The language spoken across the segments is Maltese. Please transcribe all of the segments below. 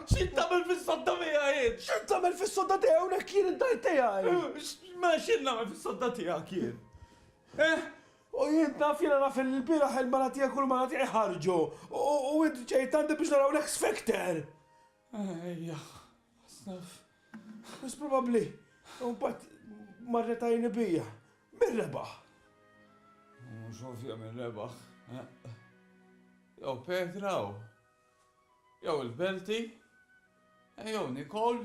X'int tagħmel fis-sodda miegħi? X'int tagħmel fis-sodda tiegħu nek kien id-dar tiegħi? Ma x'in nagħmel fis-sodda tiegħek jien? U jien naf il-bieraħ il-mara tiegħek u l-mara tiegħi ħarġu. U int ġejt għandi biex naraw l-X Factor. Ejja, snaf. Bas probabbli. U mbagħad marretajni bija. Bir-rebaħ. Mhux ovvja minn rebaħ. Jew Petraw. Jew il-Belti. Jew Nikol.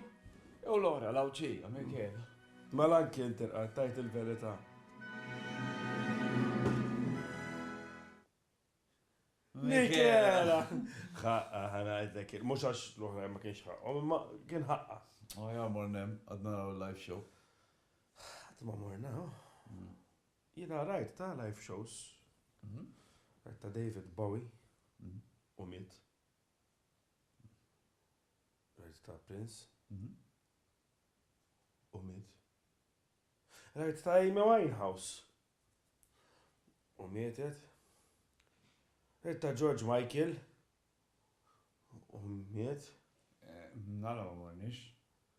Jew Lora l-Awċija Mikela. Malanki inti tajt il-verità. Mikela! ħaqqa ħanajdlek, mux għax l-oħra ma kienx ħaqqa, ma kien ħaqqa. Ja, mornem, għadna raw live show. Għad ma morna, jina rajt ta' live shows. Rajt ta' David Bowie, u miet. Rajt ta' Prince, u miet. Rajt ta' Amy Winehouse, u mietet. Rajt ta' George Michael, u miet. Nara ma mornix.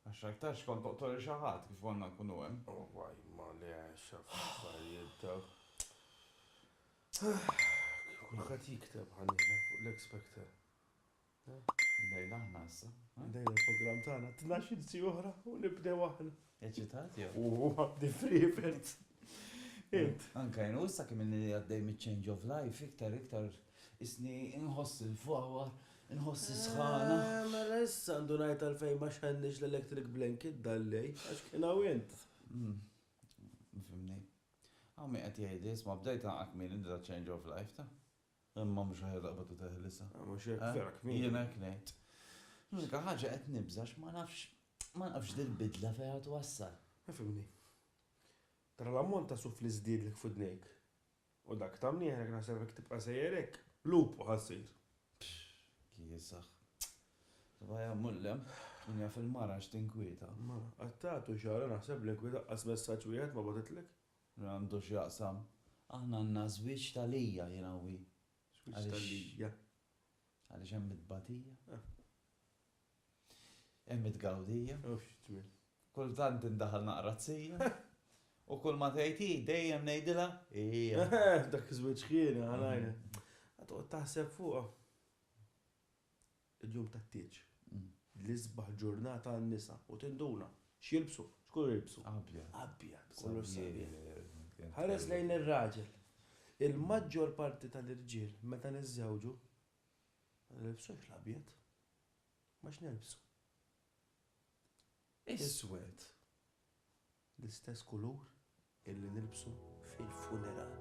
Għax aktarx kont toqtoli xaħat kif għonna nkunu hemm. Għaj, ma li għaxa f-affarijiet daw. Kulħat jikteb ħannina fuq l-X Factor. Dejla ħna issa. Dejna il-program tagħna 12 si oħra u nibdew aħna. Eċitat jew? U għabdi frifert. Anka jenu issa kemm inni għaddej mit-change of life iktar isni inħoss il-fuqwar, inħoss is-sħana. Ma issa għandu ngħid għalfejn ma x'għandix l-electric blanket dallej għax kien hawnent. Fimni. Għammi qed jgħid isma' bdejt naqak min inda change of life ta'. Imma mhux ħajlaqbatu teħlisa. Mhux hekk vera kmin. Jiena hekk ngħid. Mużika ħaġa qed nibżax ma nafx dil-bidla fejn twassal. Fimni. Tara l-ammont ta' suf li żdiedlek f'idnejk. U dak ta' mnieħek naħsebek tibqa' sejjerek. Lupu ħassir. Kiesaħ. Sabaja mullem, unja fil-mara x'tinkwieta. Ma, għattatu xara naħseb li nkwita qas messaġġ wieħed ma baditlek. Għandu x'jaqsam. Aħna għandna żwieġ talija jiena wi. Żwieġ talija. Għaliex hemm it-batija. Hemm it-gawdija. Kultant indaħal naqrazzija. U kull ma tgħid dejjem ngħidilha hija. Dak żwieġ ħiena ħanajna. Għatoq taħseb fuqha. Il-jum tat-tieġ. L-isbaħ ġurnata għan-nisa u tinduna. X'jilbsu? X'kull jilbsu? Abjad. Abjad. Kollu sabiħ. Ħares lejn ir-raġel. Il-maġġor parti tal-irġiel meta niżżewġu ma nilbsux l-abjad. Ma x'nilbsu? Iswed. L-istess kulur illi nilbsu fil-funeral.